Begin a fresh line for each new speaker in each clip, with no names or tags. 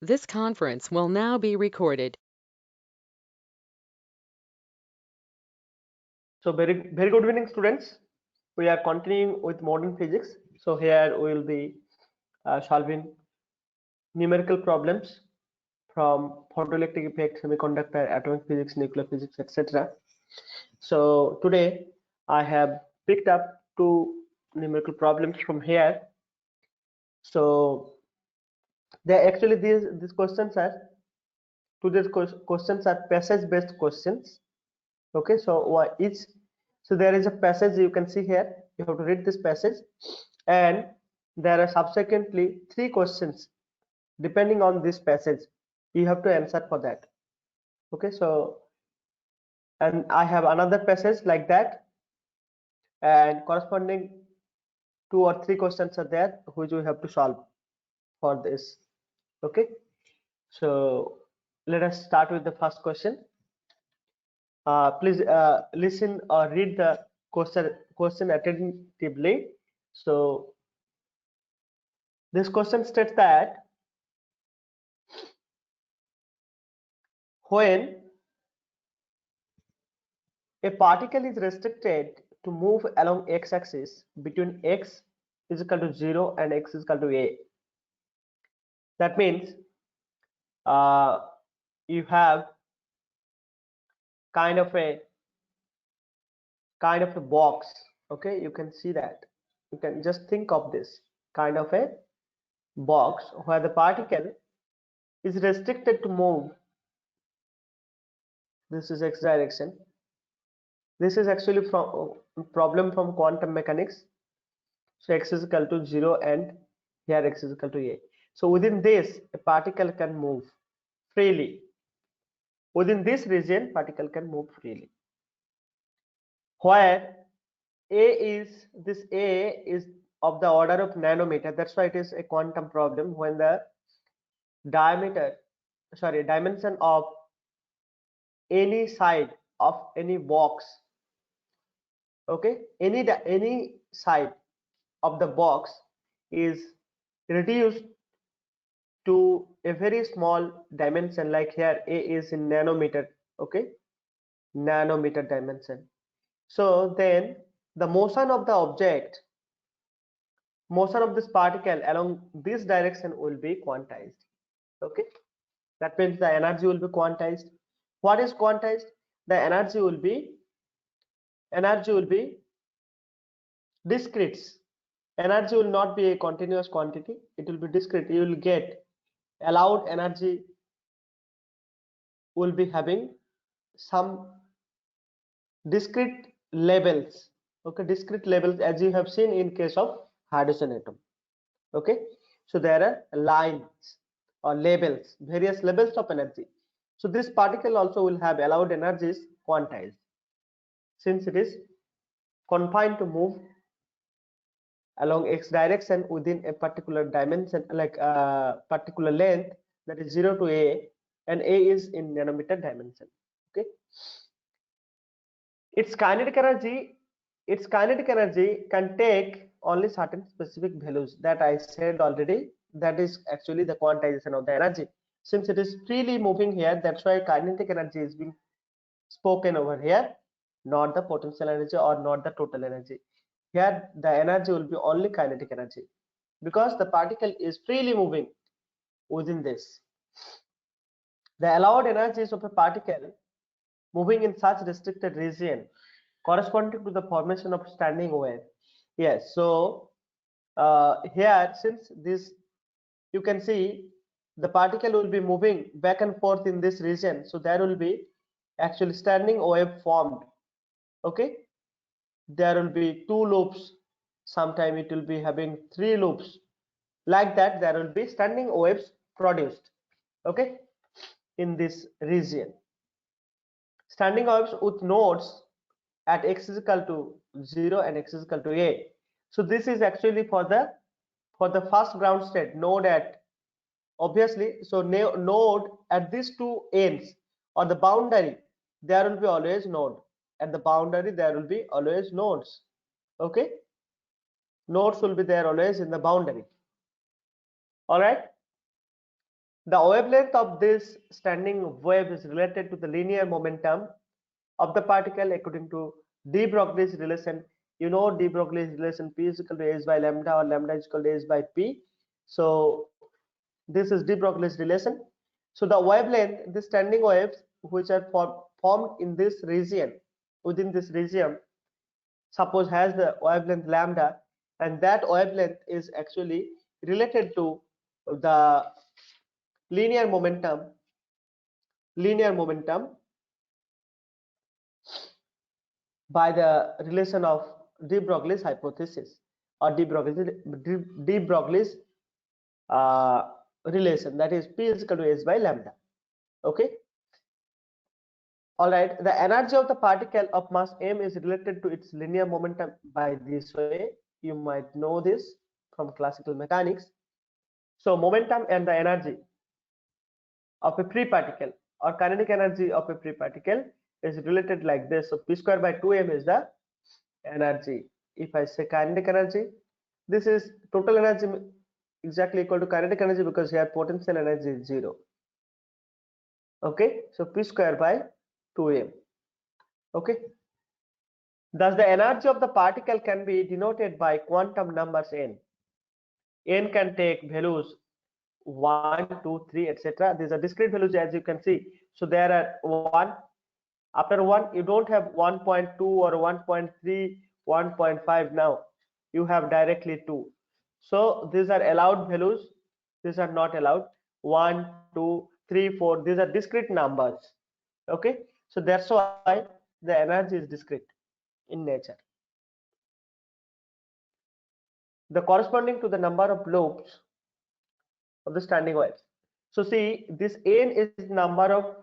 This conference will now be recorded.
So very good evening, students. We are continuing with modern physics. So here we will be solving numerical problems from photoelectric effect, semiconductor, atomic physics, nuclear physics, etc. So today I have picked up two numerical problems from here. So they actually these questions are questions are passage based questions. Okay, so so there is a passage you can see here. You have to read this passage, and there are subsequently 3 questions depending on this passage. You have to answer for that. Okay, so and I have another passage like that, and corresponding 2 or 3 questions are there which we have to solve for this. Okay, so let us start with the first question. Please listen or read the question attentively. So this question states that when a particle is restricted to move along x-axis between x is equal to 0 and x is equal to a, that means you have kind of a box. Okay, you can see that. You can just think of this kind of a box where the particle is restricted to move. This is x direction. This is actually from problem from quantum mechanics. So x is equal to 0 and here x is equal to a. So within this, a particle can move freely. Within this region, particle can move freely. Where this a is of the order of nanometer. That's why it is a quantum problem. When the dimension of any side of any box, okay, any side of the box is reduced to a very small dimension, like here a is in nanometer. Okay, nanometer dimension. So then the motion of the object, motion of this particle along this direction will be quantized. Okay, that means the energy will be quantized. What is quantized? The energy will be discrete. Energy will not be a continuous quantity, it will be discrete. You will get allowed energy will be having some discrete levels. Okay, discrete levels, as you have seen in case of hydrogen atom. Okay, so there are lines or labels, various levels of energy. So this particle also will have allowed energies quantized, since it is confined to move along x direction within a particular dimension, like a particular length, that is 0 to a, and a is in nanometer dimension. Okay, its kinetic energy can take only certain specific values that I said already. That is actually the quantization of the energy. Since it is freely moving here, that's why kinetic energy is being spoken over here, not the potential energy or not the total energy. Here the energy will be only kinetic energy, because the particle is freely moving within this. The allowed energies of a particle moving in such restricted region corresponding to the formation of standing wave. Yes, so here, since this, you can see the particle will be moving back and forth in this region, so there will be actually standing wave formed. Okay, there will be 2 loops, sometime it will be having 3 loops, like that there will be standing waves produced. Okay, in this region, standing waves with nodes at x is equal to 0 and x is equal to a. So this is actually for the first ground state node at, obviously, so node at these 2 ends or the boundary, there will be always node. At the boundary there will be always nodes. Okay, nodes will be there always in the boundary. All right, The wavelength of this standing wave is related to the linear momentum of the particle according to de Broglie's relation. You know de Broglie's relation, P is equal to h by lambda, or lambda is equal to h by P. So this is de Broglie's relation. So the wavelength, the standing waves which are formed in this region, within this region, suppose has the wavelength lambda, and that wavelength is actually related to the linear momentum by the relation of de Broglie's hypothesis, or de Broglie's relation, that is P is equal to h by lambda. Okay, all right. The energy of the particle of mass m is related to its linear momentum by this way. You might know this from classical mechanics. So momentum and the energy of a free particle, or kinetic energy of a free particle, is related like this. So P square by 2m is the energy. If I say kinetic energy, this is total energy exactly equal to kinetic energy, because here potential energy is 0. Okay, so P square by 2m. Okay, thus the energy of the particle can be denoted by quantum numbers n. N can take values 1, 2, 3, etc. These are discrete values, as you can see. So there are 1. After 1, you don't have 1.2 or 1.3, 1.5 now. You have directly 2. So these are allowed values. These are not allowed. 1, 2, 3, 4. These are discrete numbers. Okay. So that's why the energy is discrete in nature. The corresponding to the number of lobes of the standing waves. So see, this n is number of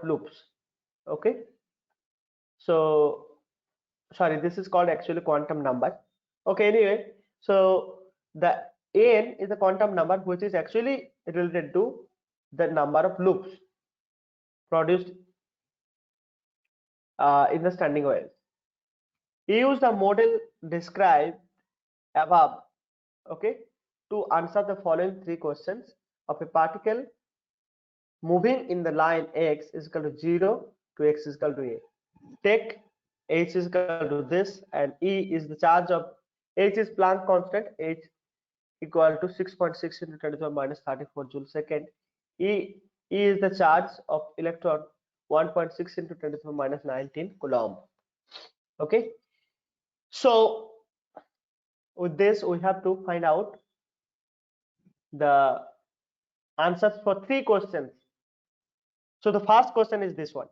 loops. Okay. So sorry, this is called actually quantum number. Okay, anyway, so the n is a quantum number which is actually related to the number of loops produced in the standing waves. Use the model described above, okay, to answer the following 3 questions of a particle moving in the line x is equal to 0 to x is equal to a. Take h is equal to this, and E is the charge of h is Planck constant, h equal to 6.6 into 10 to the minus 34 joule second. E is the charge of electron, 1.6 into 10 to the minus 19 coulomb. Okay, so with this we have to find out the answers for 3 questions. So the first question is this one: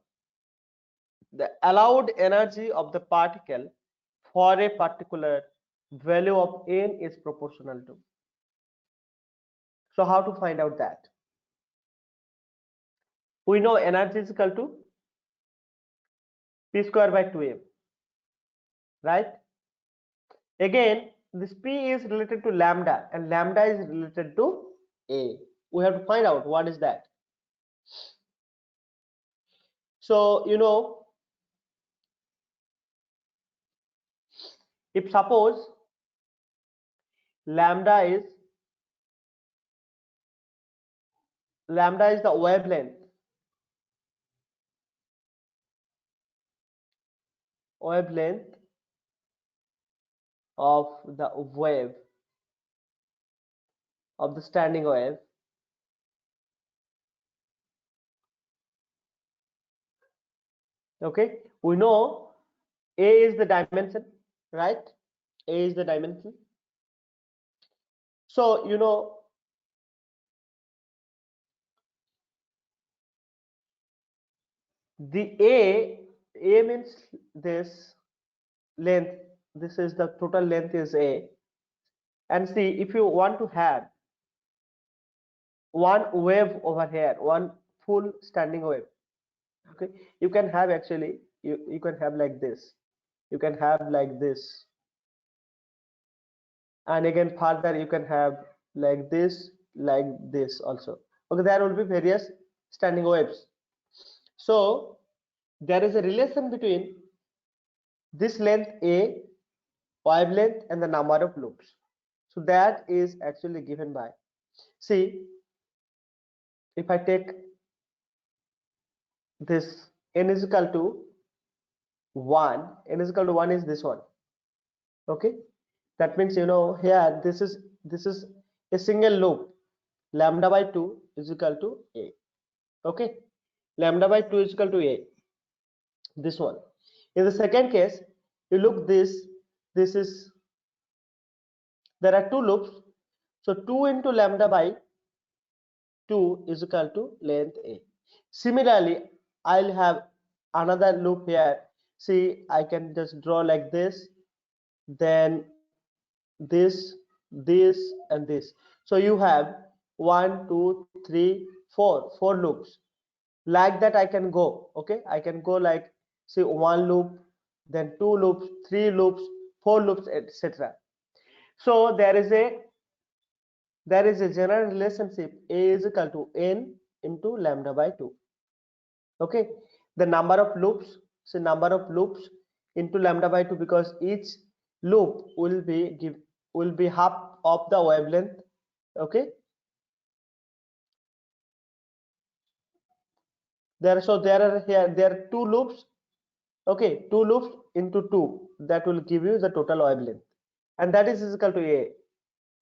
the allowed energy of the particle for a particular value of n is proportional to. So how to find out that? We know energy is equal to P square by 2m, right? Again, this P is related to lambda, and lambda is related to A. We have to find out what is that. So you know, if suppose lambda is the wavelength of the wave, of the standing wave, okay, we know A is the dimension, right? A is the dimension. So you know, the A means this length, this is the total length is A. And see, if you want to have one wave over here, one full standing wave, okay, you can have actually, you can have like this, you can have like this, and again further you can have like this also. Okay, there will be various standing waves. So there is a relation between this length A, wavelength, and the number of loops. So that is actually given by, see, if I take this n is equal to 1, n is equal to 1 is this one. Okay, that means, you know, here this is a single loop. Lambda by 2 is equal to a. Okay, lambda by 2 is equal to a, this one. In the second case, you look this is, there are two loops, so 2 into lambda by 2 is equal to length a. Similarly, I'll have another loop here. See, I can just draw like this, then this, this, and this. So you have 1, 2, 3, 4 loops. Like that I can go. Okay, I can go like, see, one loop, then two loops, three loops, four loops, etc. So there is a general relationship, a is equal to n into lambda by 2. Okay, the number of loops, so number of loops into lambda by 2, because each loop will be half of the wavelength. Okay, there are two loops. Okay, two loops into 2, that will give you the total wavelength, and that is equal to a.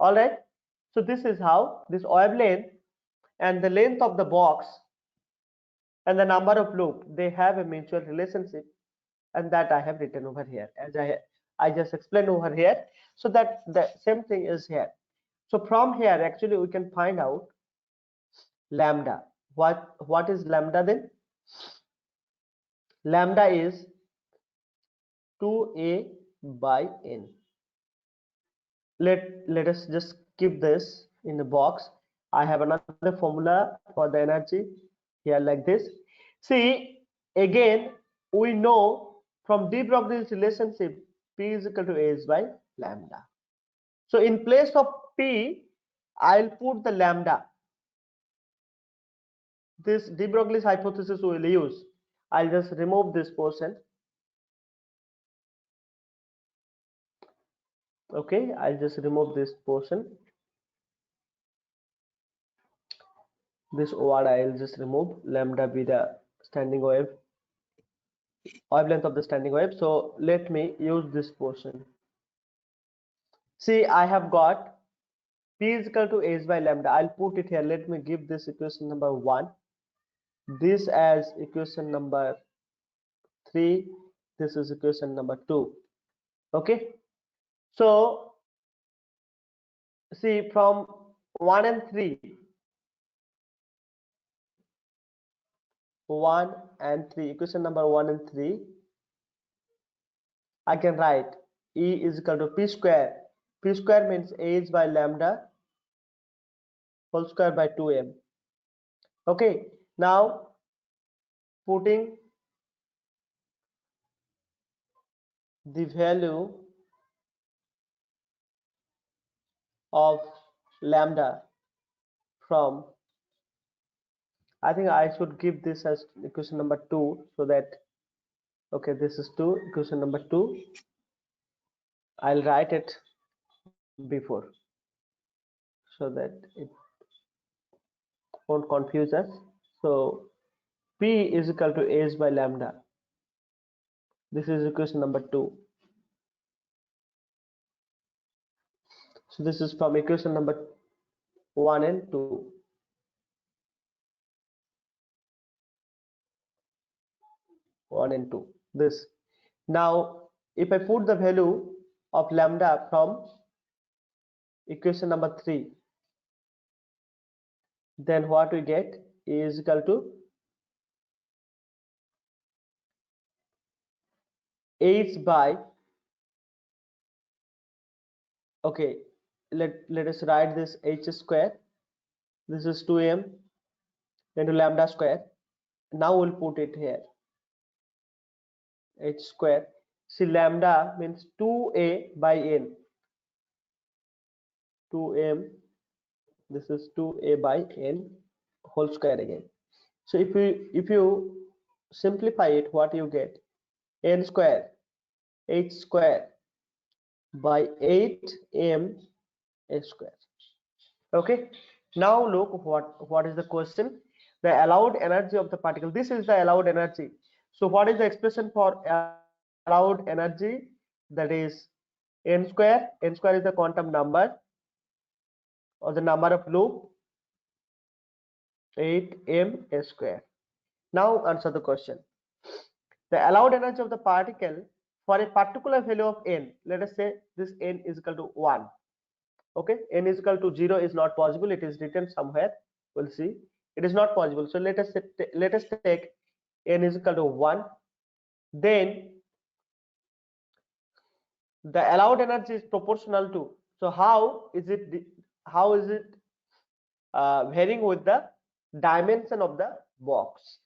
All right, so this is how this wavelength and the length of the box and the number of loop, they have a mutual relationship, and that I have written over here, as I just explained over here. So that the same thing is here. So from here actually we can find out lambda. What is lambda then? Lambda is 2a by n. Let us just keep this in the box. I have another formula for the energy here like this. See, again we know from de Broglie's relationship, P is equal to A by lambda. So in place of P, I'll put the lambda. This de Broglie's hypothesis we will use. I'll just remove this portion. Okay, I'll just remove this portion. This word I'll just remove. Lambda be the standing wavelength of the standing wave. So let me use this portion. See, I have got P is equal to H by lambda. I'll put it here. Let me give this equation number 1. This as equation number 3. This is equation number 2. Okay. So see, from 1 and 3. 1 and 3, equation number 1 and 3, I can write E is equal to P square. P square means H by lambda whole square by 2m. Okay, now putting the value of lambda from, I think I should give this as equation number 2, so that, okay, this is 2, equation number 2, I'll write it before so that it won't confuse us. So P is equal to H by lambda. This is equation number 2. So this is from equation number 1 and 2. This. Now, if I put the value of lambda from equation number 3, then what we get is equal to H by, okay, let us write this H square. This is 2m into lambda square. Now we'll put it here. H square. See, lambda means 2a by n. 2m. This is 2a by n whole square again. So if you simplify it, what you get? N square, H square by 8m a square. Okay. Now look what is the question. The allowed energy of the particle. This is the allowed energy. So what is the expression for allowed energy? That is n square. N square is the quantum number or the number of loop, 8m square. Now answer the question. The allowed energy of the particle for a particular value of n, let us say this n is equal to 1. Okay, n is equal to 0 is not possible. It is written somewhere. We'll see. It is not possible. So let us take n is equal to 1. Then the allowed energy is proportional to. So how is it varying with the dimension of the box?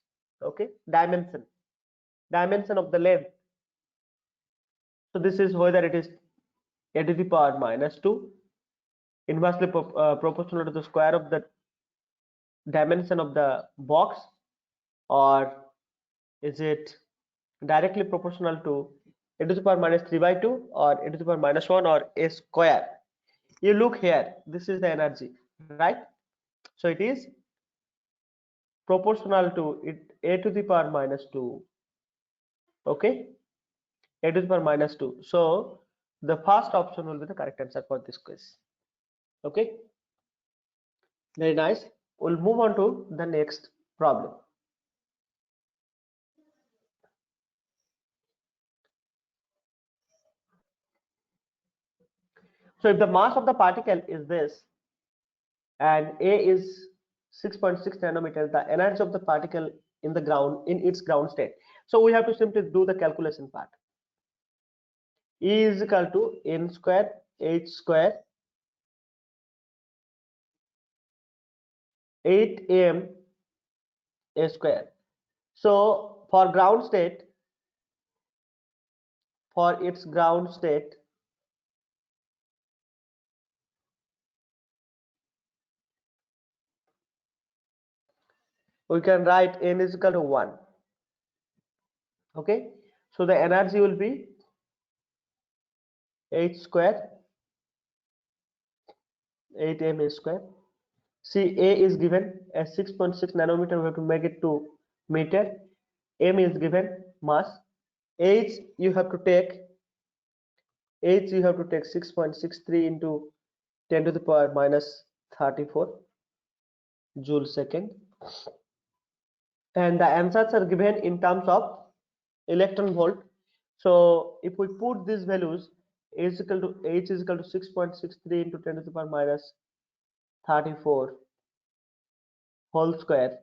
Okay, dimension of the length. So this is whether it is a to the power minus 2 inversely proportional to the square of the dimension of the box, or is it directly proportional to a to the power minus 3 by 2 or a to the power minus 1 or a square? You look here, this is the energy, right? So it is proportional to it a to the power minus 2. Okay, a to the power minus 2. So the first option will be the correct answer for this quiz. Okay, very nice. We'll move on to the next problem. So if the mass of the particle is this and A is 6.6 nanometer, the energy of the particle in the ground, in its ground state. So we have to simply do the calculation part. E is equal to n square h square 8m a square. So for ground state, for its ground state, we can write n is equal to 1. Okay, so the energy will be h square 8m a square. See, A is given as 6.6 nanometer. We have to make it to meter. M is given mass. H you have to take 6.63 into 10 to the power minus 34 joule second. And the answers are given in terms of electron volt. So if we put these values, H is equal to 6.63 into 10 to the power minus 34 whole square,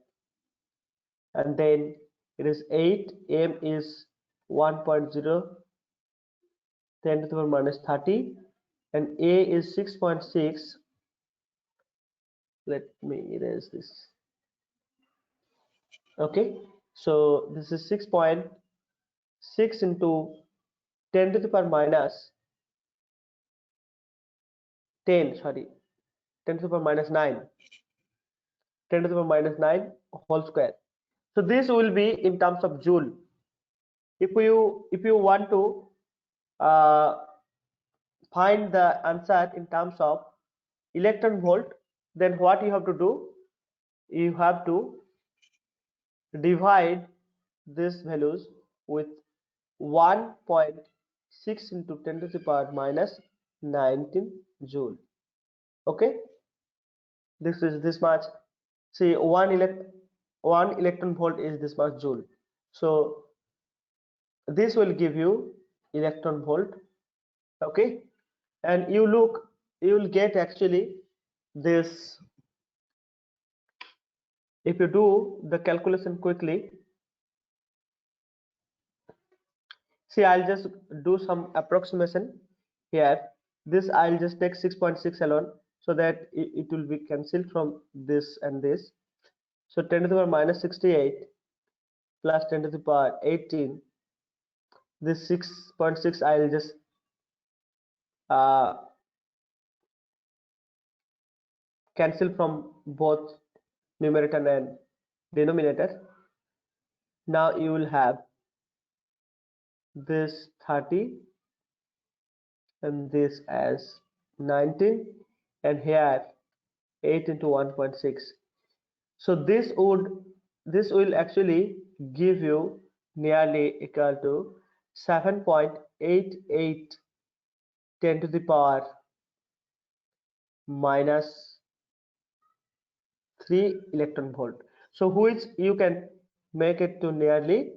and then it is 8, m is 1.0, 10 to the power minus 30, and a is 6.6. Let me erase this. Okay, so this is 6.6 into 10 to the power minus 10, sorry, 10 to the power minus 9, 10 to the power minus 9 whole square. So this will be in terms of joule. If you want to find the answer in terms of electron volt, then what you have to do, you have to divide these values with 1.6 into 10 to the power minus 19 joule. Okay, this is this much. See, one electron volt is this much joule. So this will give you electron volt. Okay, and you will get actually this. If you do the calculation quickly, see, I'll just do some approximation here. This I'll just take 6.6 alone, so that it will be cancelled from this and this. So 10 to the power minus 68 plus 10 to the power 18. This 6.6 I'll just cancel from both numerator and denominator. Now you will have this 30 and this as 19, and here 8 into 1.6. So this will actually give you nearly equal to 7.88 10 to the power minus 3 electron volt. So which you can make it to nearly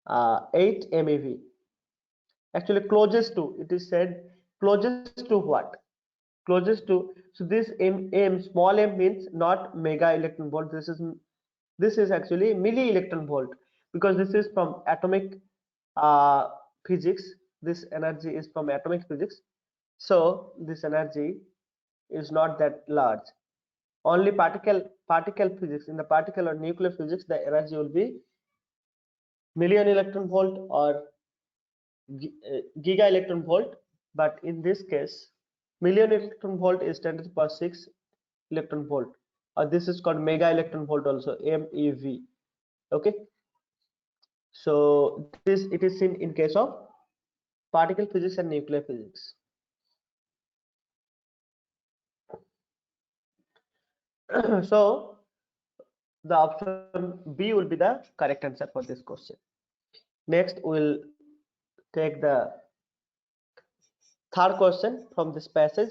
8 MeV. Actually closest to, it is said closest to what? Closest to, so this small m means not mega electron volt. This is actually milli electron volt, because this is from atomic physics. This energy is from atomic physics, so this energy is not that large. Only particle physics, in the particle or nuclear physics, the energy will be million electron volt or giga electron volt. But in this case, million electron volt is 10 to the power 6 electron volt, or this is called mega electron volt also, MeV. Okay, so this, it is seen in case of particle physics and nuclear physics. So the option B will be the correct answer for this question. Next we'll take the third question from this passage.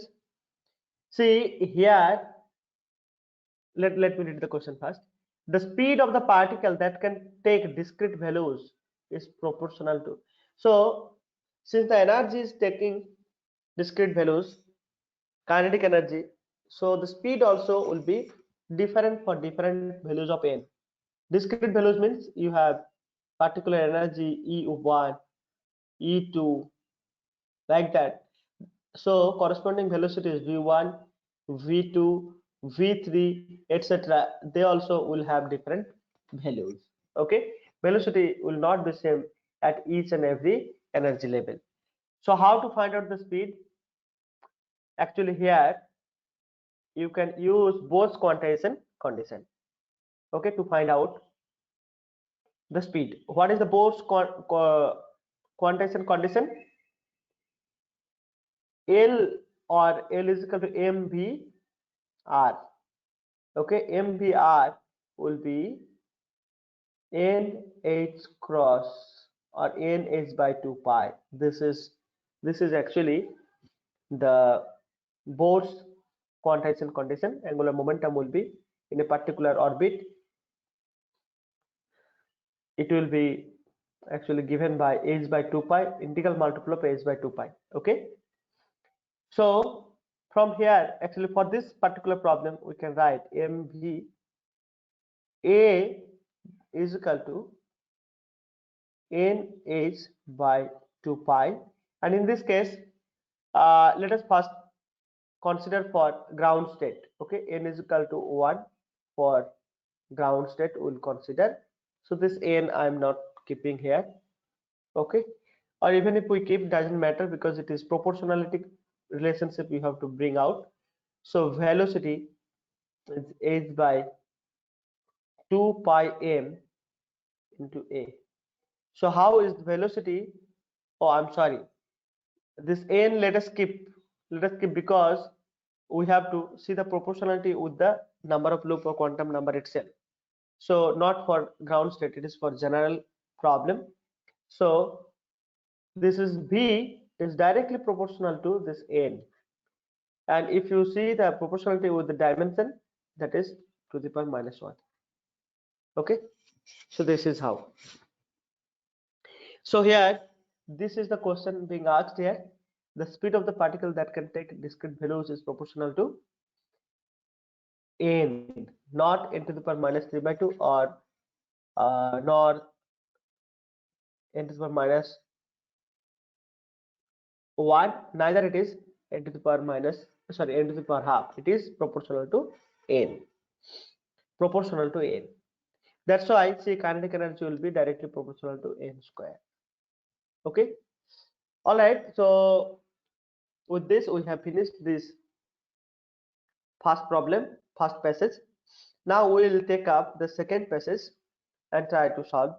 See here, let me read the question first. The speed of the particle that can take discrete values is proportional to. So since the energy is taking discrete values, kinetic energy, so the speed also will be different for different values of n. Discrete values means you have particular energy E1, E2, like that. So corresponding velocity is V1, V2, V3, etc. They also will have different values. Okay, velocity will not be same at each and every energy level. So how to find out the speed? Actually here you can use Bose quantization condition, okay, to find out the speed. What is the Bose quantization condition? L is equal to mvr. Okay, mvr will be nh cross or nh by 2 pi. This is actually the Bose quantization condition. Angular momentum will be in a particular orbit. It will be actually given by h by 2 pi, integral multiple of h by 2 pi. Okay, so from here, actually for this particular problem we can write mv a is equal to nh by 2 pi, and in this case let us first consider for ground state. Okay, n is equal to 1 for ground state we'll consider. So this n I am not keeping here. Okay, or even if we keep, doesn't matter, because it is proportionality relationship we have to bring out. So velocity is h by 2 pi m into a. So how is the velocity? Oh, I'm sorry, this n let us keep because we have to see the proportionality with the number of loop or quantum number itself. So not for ground state, it is for general problem. So this is v is directly proportional to this n, and if you see the proportionality with the dimension, that is to the power minus 1. Okay, so this is how. So here this is the question being asked here. The speed of the particle that can take discrete values is proportional to n, not n to the power minus 3 by 2 or nor n to the power minus 1, neither it is n to the power minus, sorry, n to the power half. It is proportional to n. Proportional to n. That's why see kinetic energy will be directly proportional to n square. Okay. All right. So with this we have finished this first problem, first passage. Now we will take up the second passage and try to solve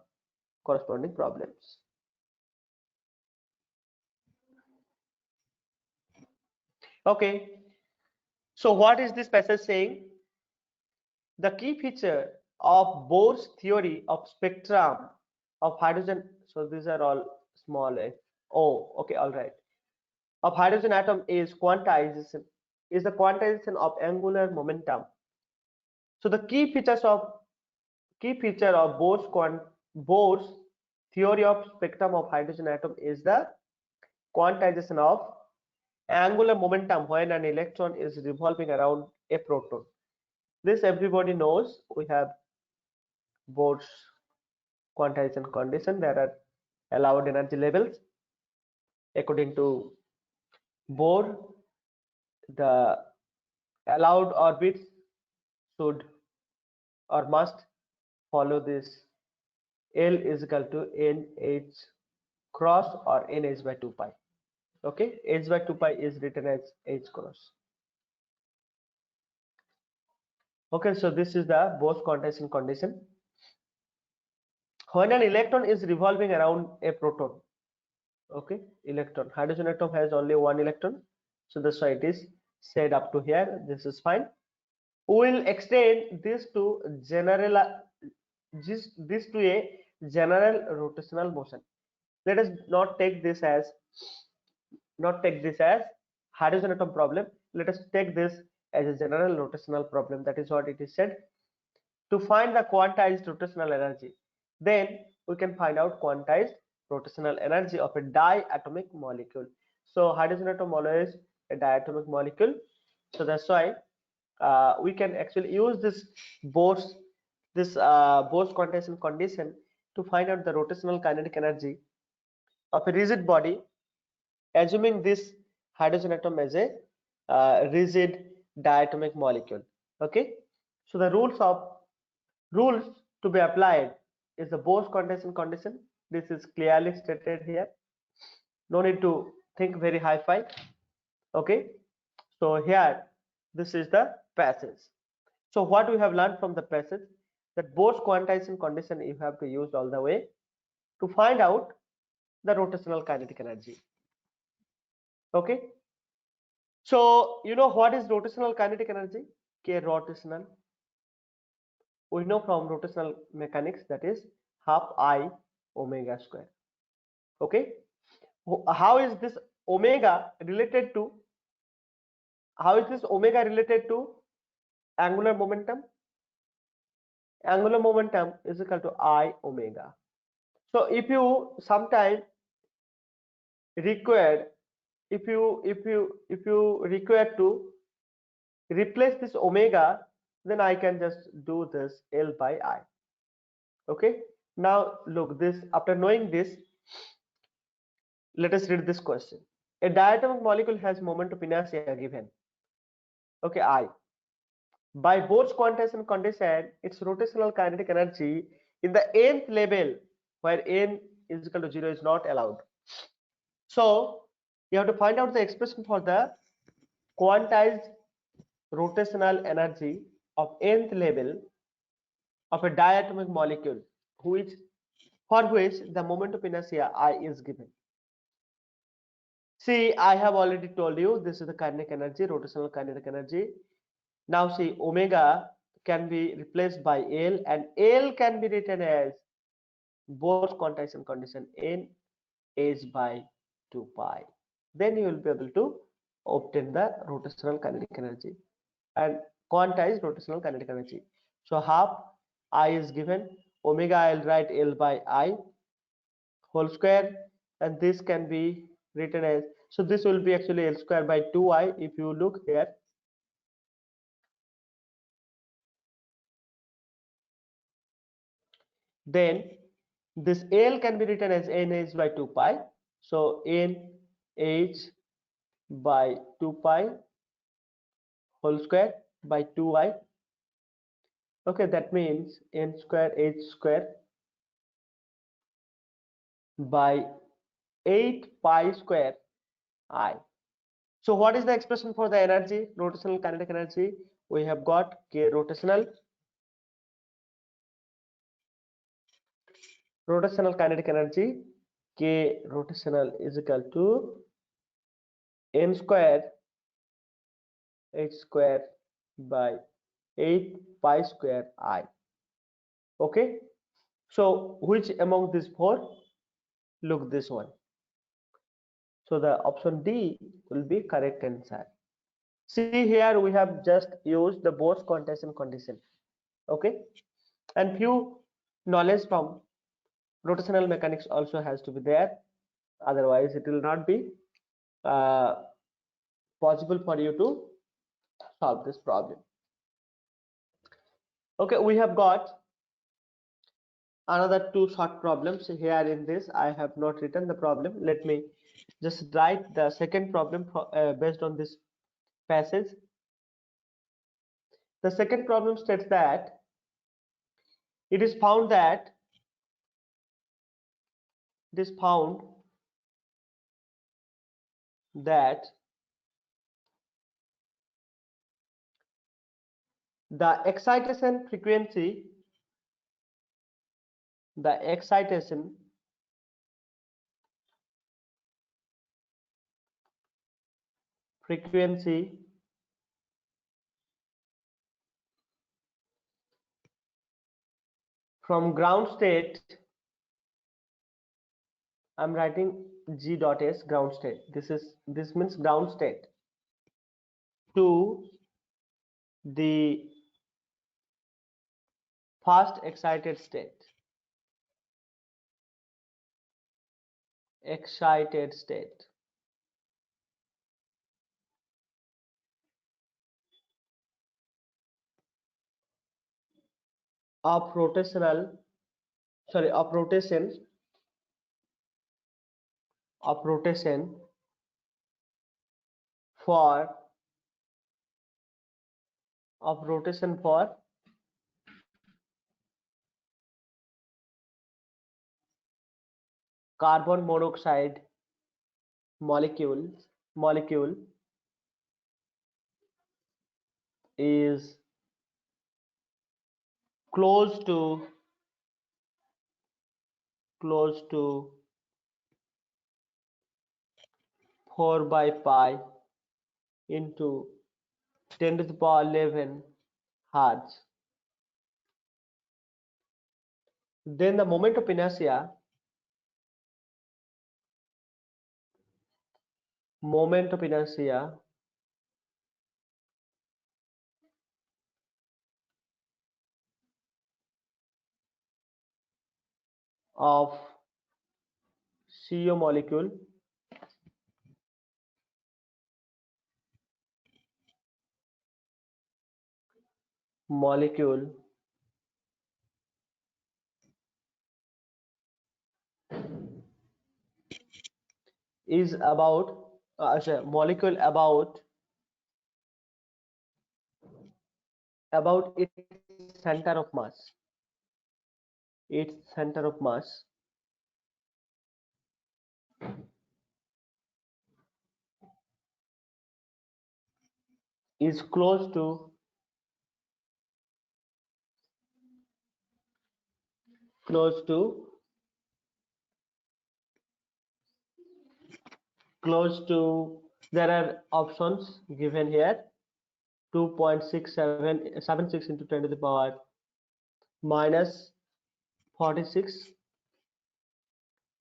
corresponding problems. Okay. So what is this passage saying? The key feature of Bohr's theory of spectrum of hydrogen, so these are all small f. Oh, okay, all right. Of hydrogen atom is quantization, is the quantization of angular momentum. So the key feature of Bohr's theory of spectrum of hydrogen atom is the quantization of angular momentum when an electron is revolving around a proton. This everybody knows. We have Bohr's quantization condition. There are allowed energy levels. According to Bohr, the allowed orbits should or must follow this L is equal to NH cross or NH by 2 pi. Okay, H by 2 pi is written as H cross. Okay, so this is the Bohr's quantization condition. When an electron is revolving around a proton, okay, hydrogen atom has only one electron, so that's why it is said up to here. This is fine. We will extend this to a general rotational motion. Let us not take this as hydrogen atom problem. Let us take this as a general rotational problem. That is what it is said. To find the quantized rotational energy, then we can find out quantized rotational energy of a diatomic molecule. So hydrogen atom always a diatomic molecule, so that's why we can actually use this Bohr's quantization condition to find out the rotational kinetic energy of a rigid body, assuming this hydrogen atom as a rigid diatomic molecule. Okay, so the rules to be applied is the Bohr's quantization condition. This is clearly stated here. No need to think very high-fi. Okay, so here this is the passage. So what we have learned from the passage, that Bohr's quantization condition you have to use all the way to find out the rotational kinetic energy. Okay, so you know what is rotational kinetic energy? K rotational. We know from rotational mechanics, that is half I omega square. Okay, how is this omega related to angular momentum? Angular momentum is equal to I omega. So if you sometime required, if you require to replace this omega, then I can just do this L by I. Okay, now look this, after knowing this, let us read this question. A diatomic molecule has moment of inertia given, okay, I. By Bohr's quantization condition, its rotational kinetic energy in the nth level, where n is equal to 0, is not allowed. So you have to find out the expression for the quantized rotational energy of nth level of a diatomic molecule, for which the moment of inertia I is given. See, I have already told you this is the kinetic energy, rotational kinetic energy. Now see, omega can be replaced by L, and L can be written as Bohr's quantization condition n h by 2 pi. Then you will be able to obtain the rotational kinetic energy and quantized rotational kinetic energy. So half I is given, omega I'll write L by I whole square, and this can be written as, so this will be actually L square by 2I. If you look here, then this L can be written as nh by 2 pi. So nh by 2 pi whole square by 2I. Okay, that means n square h square by 8 pi square I. So what is the expression for the energy, rotational kinetic energy? We have got K rotational kinetic energy, K rotational is equal to n square h square by 8 pi square I. Okay, so which among these four? Look this one. So the option D will be correct answer. See here we have just used the Bose quantization condition. Okay, and few knowledge from rotational mechanics also has to be there. Otherwise, it will not be uh, possible for you to solve this problem. Okay, we have got another two short problems here in this. I have not written the problem. Let me just write the second problem based on this passage. The second problem states that it is found that that the excitation frequency from ground state, I'm writing G dot S ground state. This means ground state to the fast excited state. Of rotation for carbon monoxide molecule is close to 4 by pi into 10 to the power 11 hertz. Then the moment of inertia of CO molecule is about molecule about its center of mass. Its center of mass is close to there are options given here 2.6776 into 10 to the power minus 46.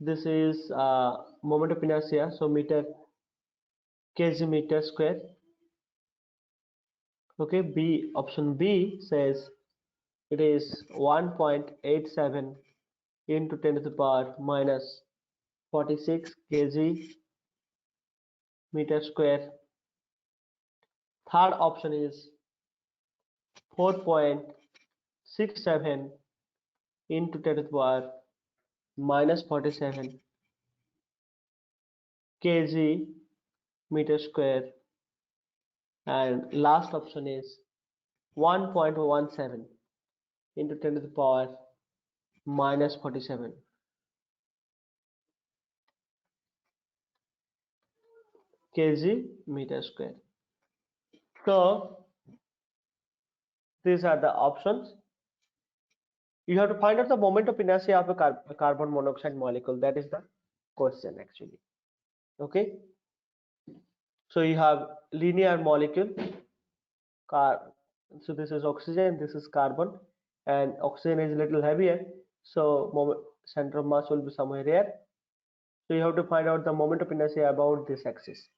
This is moment of inertia, so kg meter square. Okay, B, option B says it is 1.87 into 10 to the power minus 46 kg meter square. Third option is 4.67 into 10 to the power minus 47 kg meter square, and last option is 1.17 into 10 to the power minus 47 kg meter square. So these are the options. You have to find out the moment of inertia of a carbon monoxide molecule. That is the question actually. Okay, so you have linear molecule car. So this is oxygen, this is carbon, and oxygen is a little heavier, so center of mass will be somewhere here. So you have to find out the moment of inertia about this axis.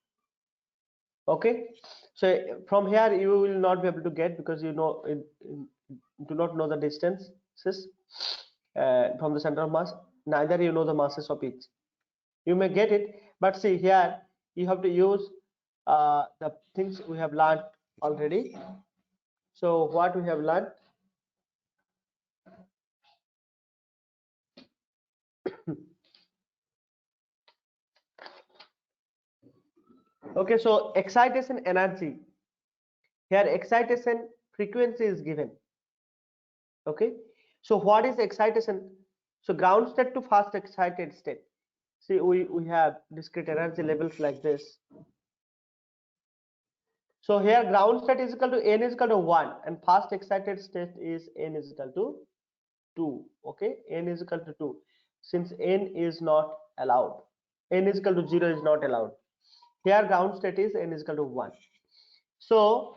Okay, so from here you will not be able to get, because you know do not know the distances from the center of mass, neither you know the masses of each. You may get it, but see here you have to use the things we have learned already. So what we have learned, okay, so excitation energy, here excitation frequency is given. Okay, so what is excitation? So ground state to fast excited state. See, we have discrete energy levels like this. So here ground state is equal to n is equal to 1, and fast excited state is n is equal to 2. Okay, n is equal to 2, since n is not allowed, n is equal to 0 is not allowed. Here ground state is n is equal to 1. So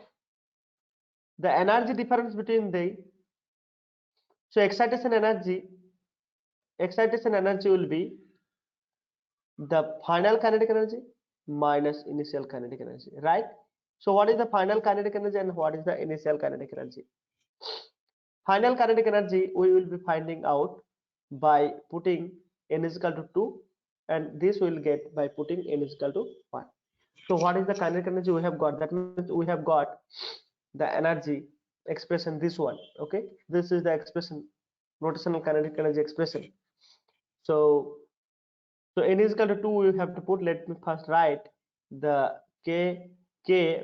the energy difference between the, so excitation energy will be the final kinetic energy minus initial kinetic energy, right? So what is the final kinetic energy and what is the initial kinetic energy? Final kinetic energy we will be finding out by putting n is equal to 2, and this we will get by putting n is equal to 1. So what is the kinetic energy we have got? That means we have got the energy expression, this one. Okay, this is the expression, rotational kinetic energy expression. So n is equal to 2 we have to put. Let me first write the k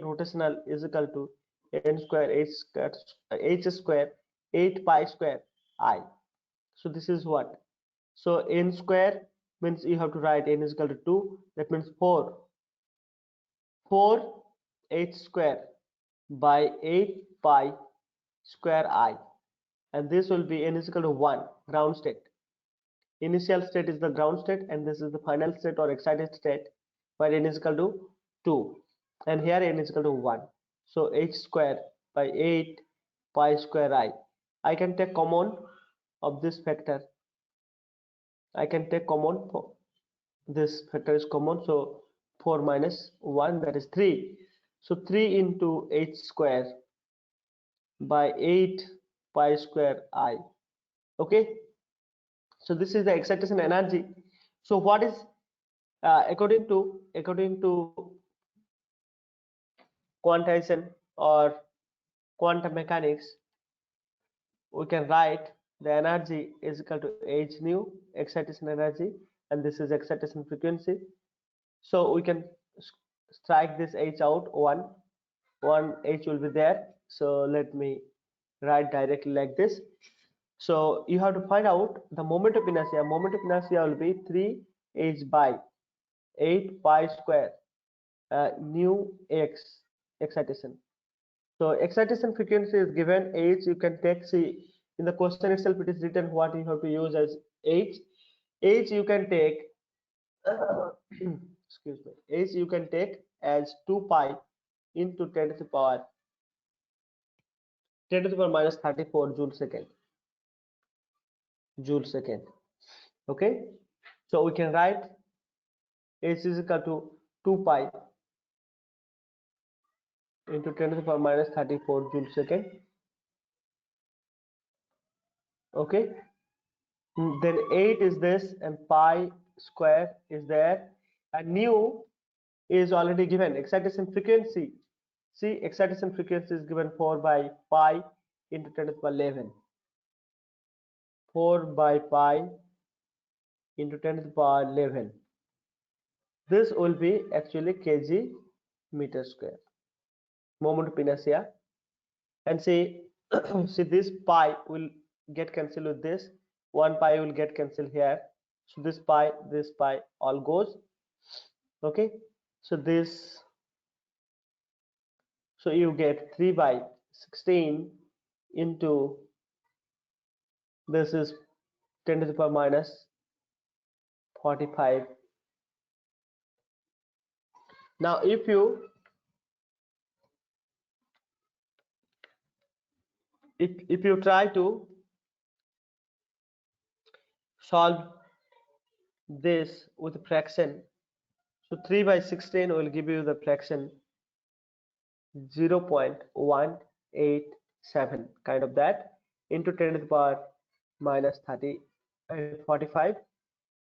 rotational is equal to n square h square 8 pi square I. So this is what? So n square means you have to write n is equal to 2. That means 4 h square by 8 pi square I, and this will be n is equal to 1, ground state. Initial state is the ground state, and this is the final state or excited state, where n is equal to 2, and here n is equal to 1. So h square by 8 pi square I can take common of this factor. I can take common, for this factor is common, so 4 minus 1, that is 3. So 3 into h square by 8 pi square I. Okay, so this is the excitation energy. So what is according to quantization or quantum mechanics, we can write the energy is equal to h nu, excitation energy, and this is excitation frequency. So we can strike this h out, one h will be there. So let me write directly like this. So you have to find out the moment of inertia. Moment of inertia will be 3h by 8 pi square nu x, excitation. So excitation frequency is given h. You can take, see in the question itself it is written what you have to use as h. H you can take excuse me, h you can take as 2 pi into 10 to the power 10 to the power minus 34 joule second. Okay, so we can write h is equal to 2 pi into 10 to the power minus 34 joule second. Okay, then 8 is this and pi square is there, and nu is already given. Excitation frequency, see excitation frequency is given 4 by pi into 10 to the power 11, 4 by pi into 10 to the power 11. This will be actually kg meter square, moment of inertia. And see see this pi will get cancelled with this, 1 pi will get cancelled here, so this pi all goes. Okay, so this, so you get 3 by 16 into, this is 10 to the power minus 45. Now if you if you try to solve this with fraction, so 3 by 16 will give you the fraction 0.187 kind of that into 10 to the power minus 30 45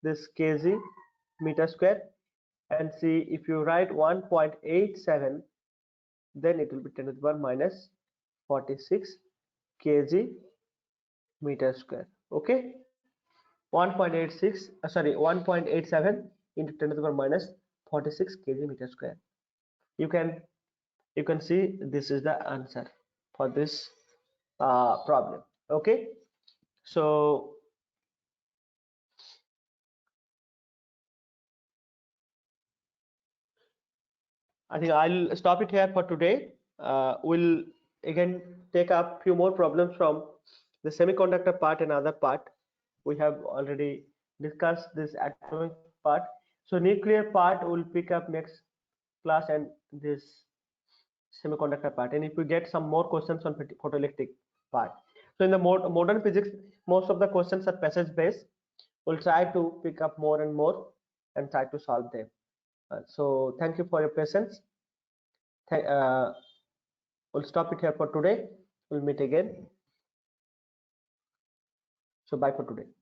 this kg meter square, and see if you write 1.87 then it will be 10 to the power minus 46 kg meter square. Okay, 1.86 sorry 1.87 into 10 to the power minus 46 kg meter square. You can see this is the answer for this problem. Okay, so I think I'll stop it here for today. We'll again take up few more problems from the semiconductor part and other part. We have already discussed this atomic part. So nuclear part will pick up next class, and this semiconductor part. And if we get some more questions on photoelectric part. So in the modern physics, most of the questions are passage based. We'll try to pick up more and more and try to solve them. So thank you for your patience. We'll stop it here for today. We'll meet again. So bye for today.